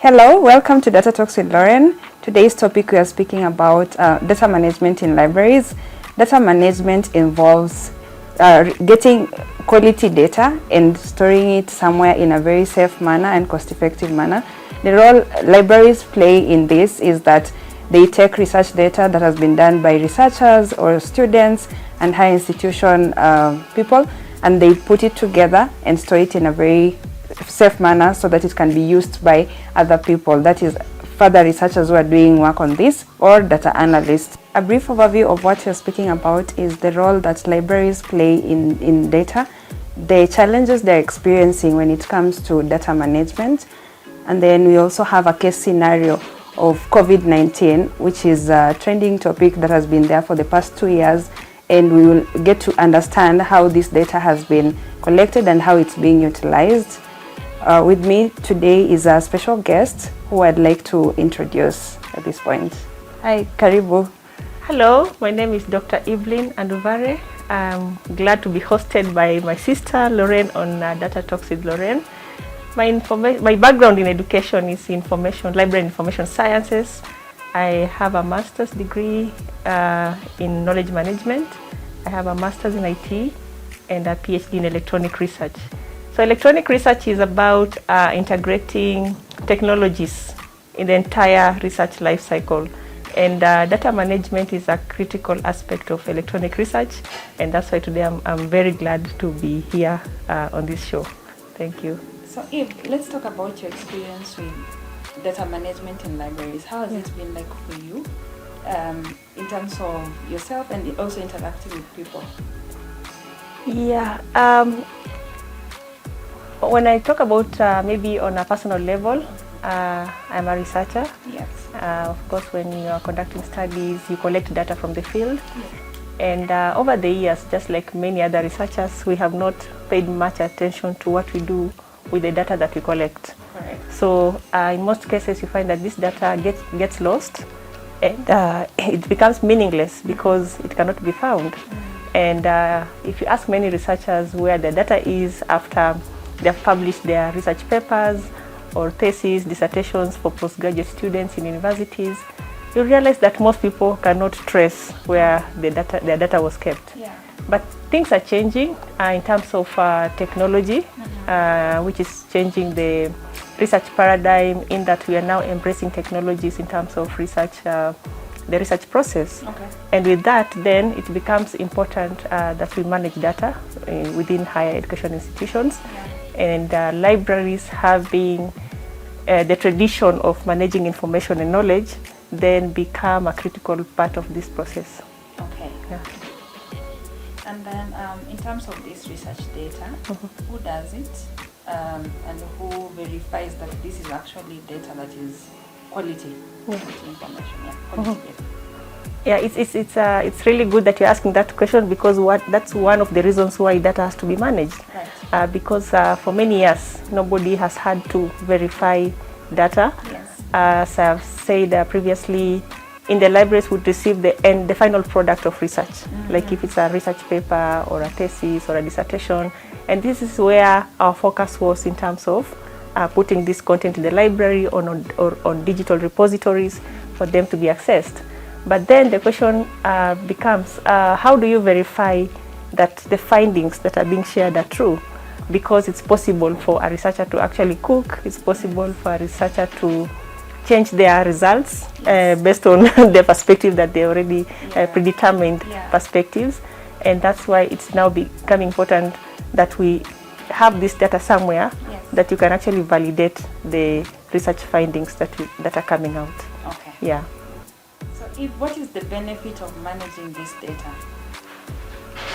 Hello, welcome to Data Talks with Lauren. Today's topic we are speaking about data management in libraries. Data management involves getting quality data and storing it somewhere in a very safe manner and cost-effective manner. The role libraries play in this is that they take research data that has been done by researchers or students and higher institution people, and they put it together and store it in a very safe manner so that it can be used by other people, that is further researchers who are doing work on this, or data analysts. A brief overview of what you're speaking about is the role that libraries play in data, the challenges they're experiencing when it comes to data management, and then we also have a case scenario of COVID-19, which is a trending topic that has been there for the past 2 years, and we will get to understand how this data has been collected and how it's being utilized. With me today is a special guest who I'd like to introduce at this point. Hi, Karibu. Hello, my name is Dr. Evelyn Anduvare. I'm glad to be hosted by my sister Lauren on Data Talks with Lauren. My background in education is library information sciences. I have a master's degree in knowledge management. I have a master's in IT and a PhD in electronic research. So electronic research is about integrating technologies in the entire research life cycle. And data management is a critical aspect of electronic research. And that's why today I'm very glad to be here on this show. Thank you. So Eve, let's talk about your experience with data management in libraries. How has it been like for you in terms of yourself and also interacting with people? Yeah. When I talk about maybe on a personal level, I'm a researcher. Yes. Of course, when you are conducting studies, you collect data from the field. Yes. And over the years, just like many other researchers, we have not paid much attention to what we do with the data that we collect. Correct. So in most cases, you find that this data gets lost and it becomes meaningless because it cannot be found. And if you ask many researchers where the data is after they've published their research papers or theses, dissertations for postgraduate students in universities, you realize that most people cannot trace where their data was kept. Yeah. But things are changing in terms of technology, which is changing the research paradigm in that we are now embracing technologies in terms of research, the research process. Okay. And with that, then it becomes important that we manage data within higher education institutions. Yeah. And libraries having the tradition of managing information and knowledge then become a critical part of this process. Okay. Yeah. And then in terms of this research data, who does it and who verifies that this is actually data that is quality information? Yeah, quality data. Yeah, it's really good that you're asking that question because that's one of the reasons why data has to be managed. Right. Because for many years, nobody has had to verify data. Yes. As I've said previously, in the libraries would receive the final product of research, like if it's a research paper or a thesis or a dissertation. And this is where our focus was in terms of putting this content in the library or on digital repositories for them to be accessed. But then the question becomes, how do you verify that the findings that are being shared are true? Because it's possible for a researcher to actually cook, it's possible for a researcher to change their results based on the perspective that they already predetermined perspectives. And that's why it's now becoming important that we have this data somewhere that you can actually validate the research findings that are coming out. Okay. Yeah. So what is the benefit of managing this data?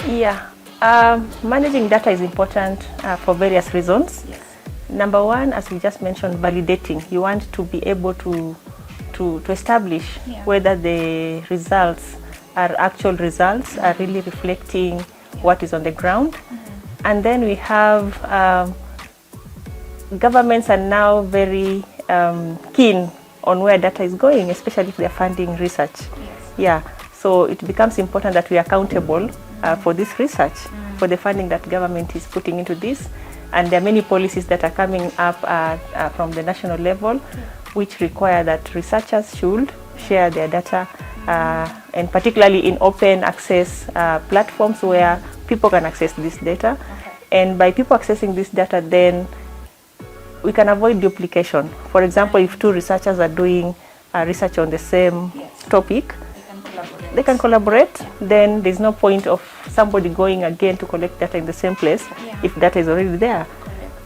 Yeah. Managing data is important for various reasons. Yes. Number one, as we just mentioned, validating. You want to be able to establish whether the results are actual results, are really reflecting what is on the ground. And then we have governments are now very keen on where data is going, especially if they're funding research. Yes. Yeah. So it becomes important that we are accountable for this research, for the funding that government is putting into this. And there are many policies that are coming up from the national level, which require that researchers should share their data, and particularly in open access platforms where people can access this data. And by people accessing this data, then we can avoid duplication. For example, if two researchers are doing research on the same topic, they can collaborate. Then there's no point of somebody going again to collect data in the same place if data is already there.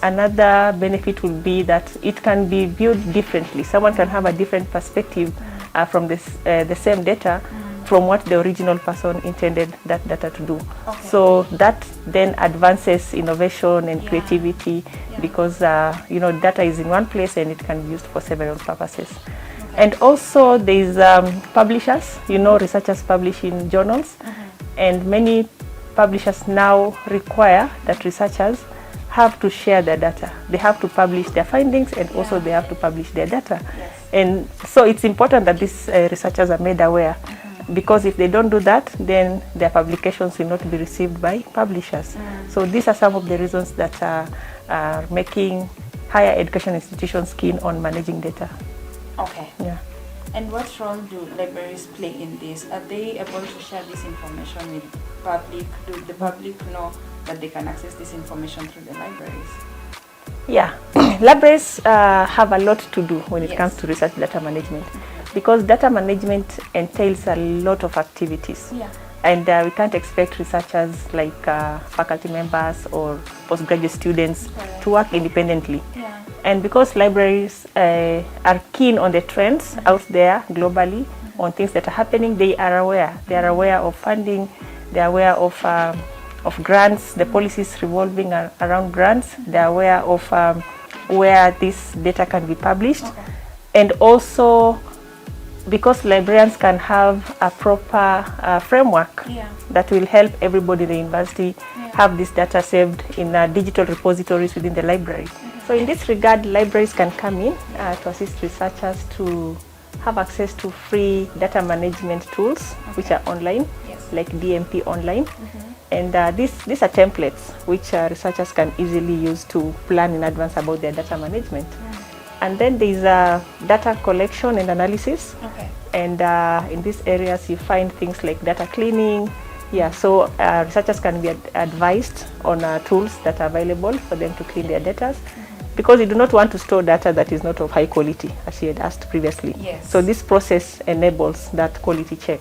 Another benefit will be that it can be viewed differently. Someone can have a different perspective from the same data from what the original person intended that data to do. So that then advances innovation and creativity, because data is in one place and it can be used for several purposes. And also there is publishers. Researchers publish in journals, and many publishers now require that researchers have to share their data. They have to publish their findings, and also they have to publish their data. And so it's important that these researchers are made aware, because if they don't do that, then their publications will not be received by publishers. So these are some of the reasons that are making higher education institutions keen on managing data. Okay. Yeah. And what role do libraries play in this? Are they able to share this information with the public? Do the public know that they can access this information through the libraries? Yeah, libraries have a lot to do when it comes to research data management, because data management entails a lot of activities. And we can't expect researchers like faculty members or postgraduate students to work independently. And because libraries are keen on the trends out there globally, on things that are happening, they are aware. They are aware of funding, they are aware of grants, the policies revolving around grants. They are aware of where this data can be published. And also, because librarians can have a proper framework that will help everybody in the university have this data saved in digital repositories within the library. So in this regard, libraries can come in to assist researchers to have access to free data management tools, which are online, like DMP online. And these are templates which researchers can easily use to plan in advance about their data management. And then there is data collection and analysis. And in these areas, you find things like data cleaning. So researchers can be advised on tools that are available for them to clean their data, because you do not want to store data that is not of high quality, as you had asked previously. So this process enables that quality check.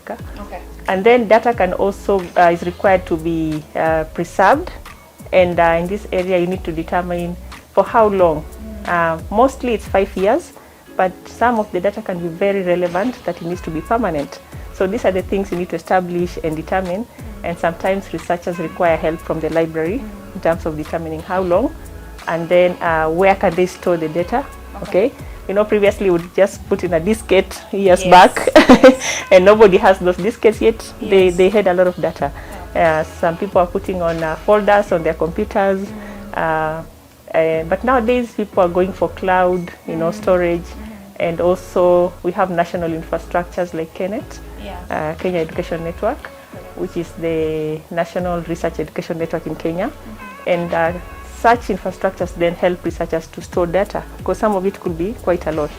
And then data can also is required to be preserved, and in this area you need to determine for how long. Mostly it's 5 years, but some of the data can be very relevant that it needs to be permanent. So these are the things you need to establish and determine, and sometimes researchers require help from the library in terms of determining how long, and then where can they store the data. Previously we would just put in a diskette years back, and nobody has those diskettes yet. They had a lot of data. Some people are putting on folders on their computers, but nowadays people are going for cloud, storage, and also we have national infrastructures like KENET, Kenya Education Network, which is the national research education network in Kenya, and such infrastructures then help researchers to store data, because some of it could be quite a lot.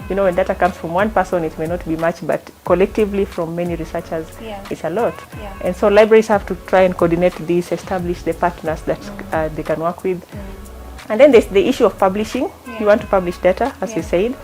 When data comes from one person, it may not be much, but collectively from many researchers, it's a lot. And so libraries have to try and coordinate this, establish the partners that they can work with. And then there's the issue of publishing. You want to publish data, as you said,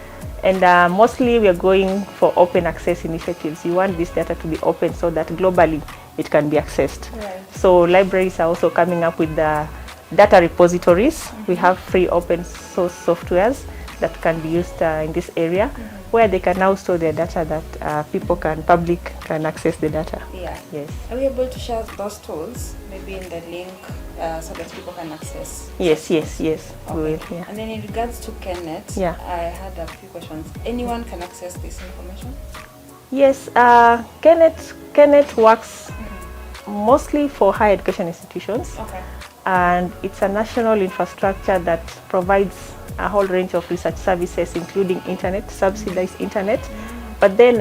and mostly we are going for open access initiatives. You want this data to be open so that globally it can be accessed. So libraries are also coming up with the data repositories. We have free open source softwares that can be used in this area, where they can now store their data that public can access the data. Yes. Are we able to share those tools, maybe in the link, so that people can access? Yes. We will. And then in regards to KENET, I had a few questions. Anyone can access this information? Yes, KENET works mostly for higher education institutions. And it's a national infrastructure that provides a whole range of research services, including internet, subsidized internet. But then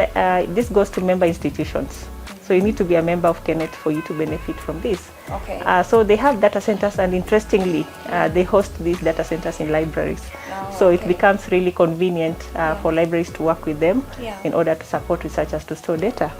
this goes to member institutions. So you need to be a member of Kenneth for you to benefit from this. Okay. So they have data centers, and interestingly, they host these data centers in libraries. Oh, so okay. it becomes really convenient for libraries to work with them in order to support researchers to store data.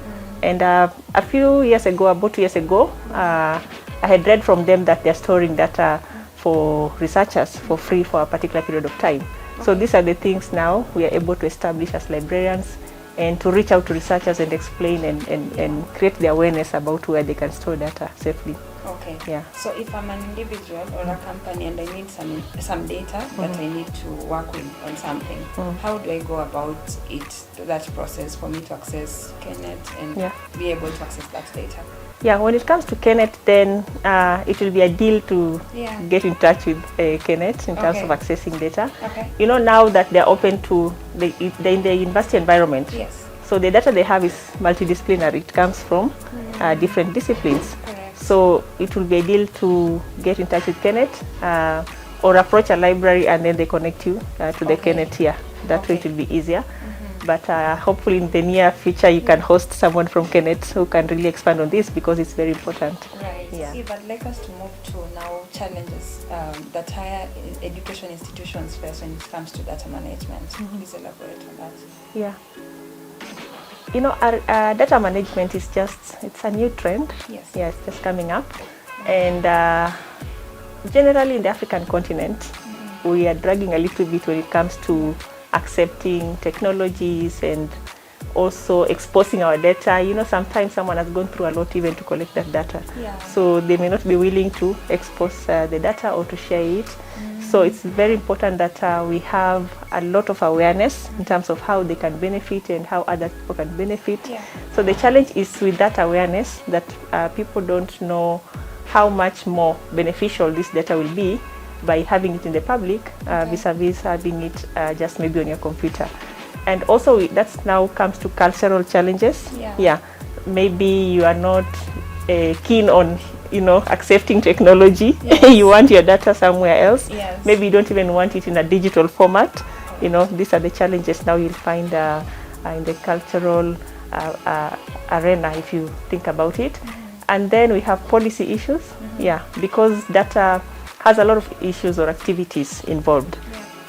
And a few years ago, about 2 years ago, I had read from them that they're storing data for researchers for free for a particular period of time. So these are the things now we are able to establish as librarians, and to reach out to researchers and explain and create the awareness about where they can store data safely. Okay. Yeah. So if I'm an individual or a company and I need some data that I need to work with on something, how do I go about it, that process for me to access Kenneth and be able to access that data? Yeah, when it comes to Kenneth, then it will be a deal to get in touch with Kenneth in terms of accessing data. Okay. You know, now that they're open to in the university environment. Yes. So the data they have is multidisciplinary. It comes from different disciplines. Correct. So it will be a deal to get in touch with Kenneth or approach a library and then they connect you to the Kenneth here. That way it will be easier. But hopefully in the near future you can host someone from Kenneth who can really expand on this, because it's very important. Right. Yeah. Eve, I'd like us to move to now challenges that higher education institutions face when it comes to data management. Please elaborate on that. Yeah. You know, our data management is it's a new trend. Yes. Yeah, it's just coming up. And generally in the African continent, we are dragging a little bit when it comes to accepting technologies and also exposing our data. You know, sometimes someone has gone through a lot even to collect that data. Yeah. So they may not be willing to expose the data or to share it. So it's very important that we have a lot of awareness in terms of how they can benefit and how other people can benefit. Yeah. So the challenge is with that awareness that people don't know how much more beneficial this data will be by having it in the public vis-a-vis having it just maybe on your computer. And also that now comes to cultural challenges. Yeah. Maybe you are not keen on, you know, accepting technology. Yes. You want your data somewhere else. Yes. Maybe you don't even want it in a digital format. You know, these are the challenges now you'll find in the cultural arena if you think about it. And then we have policy issues. Yeah, because data has a lot of issues or activities involved.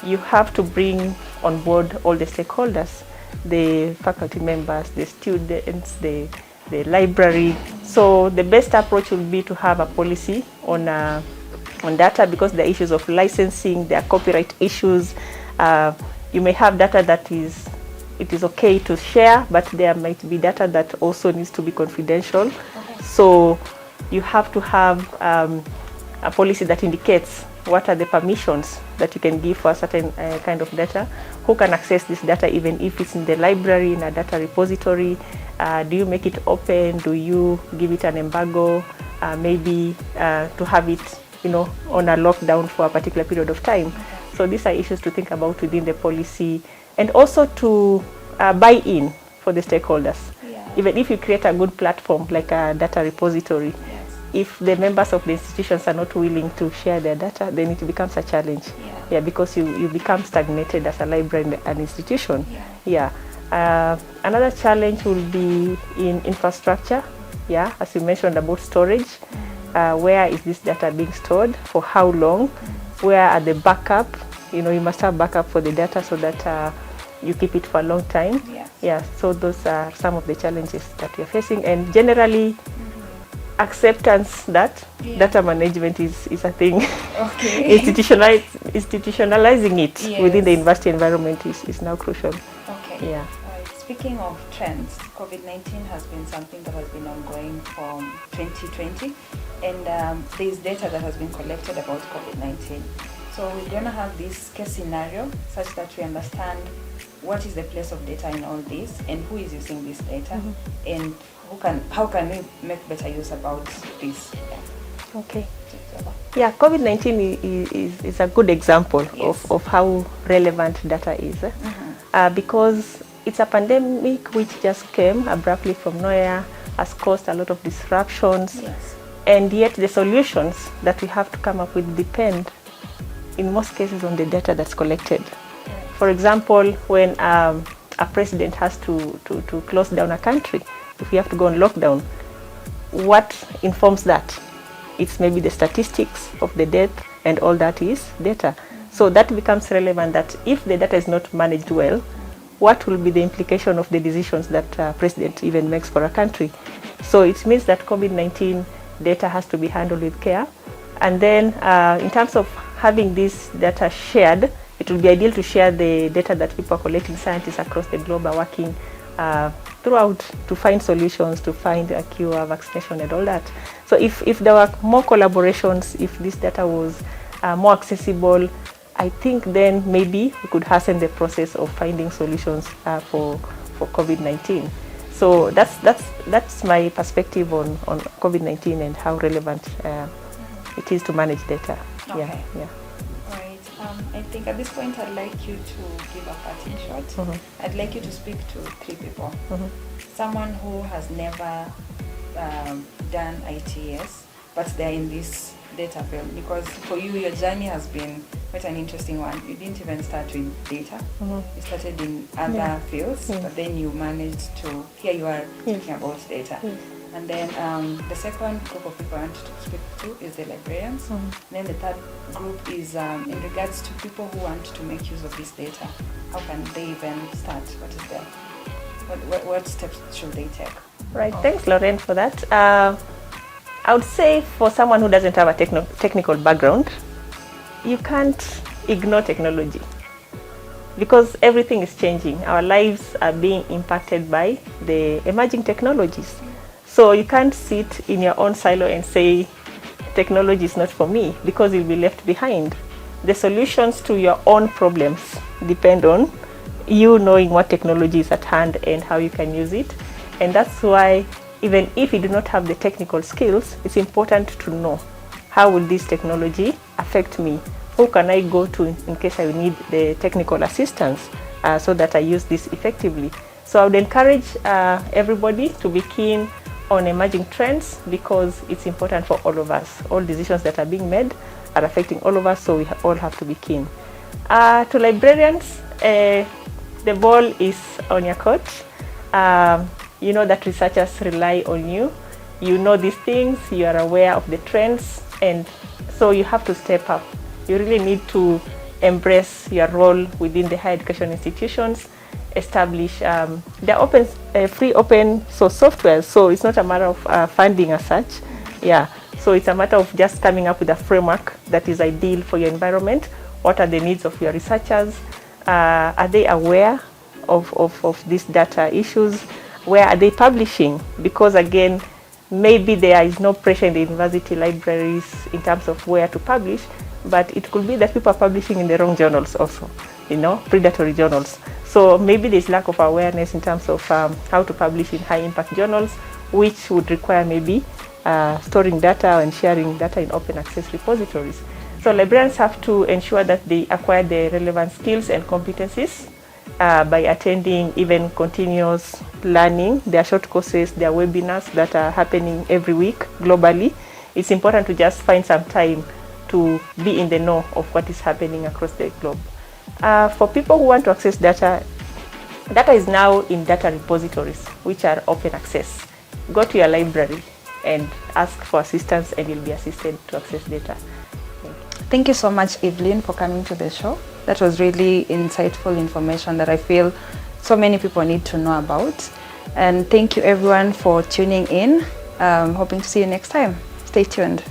You have to bring on board all the stakeholders, the faculty members, the students, the library. So the best approach would be to have a policy on data, because there are issues of licensing, there are copyright issues. You may have data that it is okay to share, but there might be data that also needs to be confidential. So you have to have a policy that indicates what are the permissions that you can give for a certain kind of data, who can access this data even if it's in the library, in a data repository. Do you make it open? Do you give it an embargo? Maybe to have it, you know, on a lockdown for a particular period of time. So these are issues to think about within the policy, and also to buy in for the stakeholders. Even if you create a good platform like a data repository, if the members of the institutions are not willing to share their data, then it becomes a challenge. Because you become stagnated as a library and an institution. Another challenge will be in infrastructure. As you mentioned about storage. Where is this data being stored? For how long? Where are the backup? You know, you must have backup for the data so that you keep it for a long time. So those are some of the challenges that we are facing, and generally acceptance that data management is a thing. Institutionalizing it within the university environment is now crucial. Speaking of trends, COVID-19 has been something that has been ongoing from 2020, and there is data that has been collected about COVID-19. So we're going to have this case scenario such that we understand what is the place of data in all this, and who is using this data, and how can we make better use about this. COVID-19 is a good example of how relevant data is, because it's a pandemic which just came abruptly from nowhere, has caused a lot of disruptions, and yet the solutions that we have to come up with depend in most cases on the data that's collected. For example, when a president has to close down a country, if we have to go on lockdown, what informs that? It's maybe the statistics of the death, and all that is data. So that becomes relevant, that if the data is not managed well, what will be the implication of the decisions that president even makes for a country? So it means that COVID-19 data has to be handled with care. And then in terms of having this data shared, it will be ideal to share the data that people are collecting. Scientists across the globe are working throughout to find solutions, to find a cure, vaccination, and all that. So if there were more collaborations, if this data was more accessible, I think then maybe we could hasten the process of finding solutions for COVID-19. So that's my perspective on COVID-19 and how relevant it is to manage data. Okay. Yeah. All right. I think at this point I'd like you to give a parting shot. I'd like you to speak to 3 people. Someone who has never done ITS, but they're in this data field, because for you your journey has been quite an interesting one. You didn't even start with data. You started in other fields, but then you managed to, here you are talking about data. And then the second group of people I want to speak to is the librarians. Then the third group is in regards to people who want to make use of this data. How can they even start? What steps should they take? Right, thanks Lauren for that. I would say for someone who doesn't have a technical background, you can't ignore technology, because everything is changing. Our lives are being impacted by the emerging technologies. So you can't sit in your own silo and say technology is not for me, because you'll be left behind. The solutions to your own problems depend on you knowing what technology is at hand and how you can use it. And that's why even if you do not have the technical skills, it's important to know, how will this technology affect me? Who can I go to in case I need the technical assistance so that I use this effectively? So I would encourage everybody to be keen on emerging trends, because it's important for all of us. All decisions that are being made are affecting all of us, so we all have to be keen. To librarians, the ball is on your court. You know that researchers rely on you. You know these things, you are aware of the trends, and so you have to step up. You really need to embrace your role within the higher education institutions, establish the open, free open source software, so it's not a matter of funding as such. Yeah, so it's a matter of just coming up with a framework that is ideal for your environment. What are the needs of your researchers? Are they aware of these data issues? Where are they publishing? Because again, maybe there is no pressure in the university libraries in terms of where to publish, but it could be that people are publishing in the wrong journals also, predatory journals. So maybe there's lack of awareness in terms of how to publish in high impact journals, which would require maybe storing data and sharing data in open access repositories. So librarians have to ensure that they acquire the relevant skills and competencies by attending even continuous learning. There are short courses, there are webinars that are happening every week globally. It's important to just find some time to be in the know of what is happening across the globe. For people who want to access data, data is now in data repositories, which are open access. Go to your library and ask for assistance, and you'll be assisted to access data. Thank you so much, Evelyn, for coming to the show. That was really insightful information that I feel so many people need to know about. And thank you everyone for tuning in. Hoping to see you next time. Stay tuned.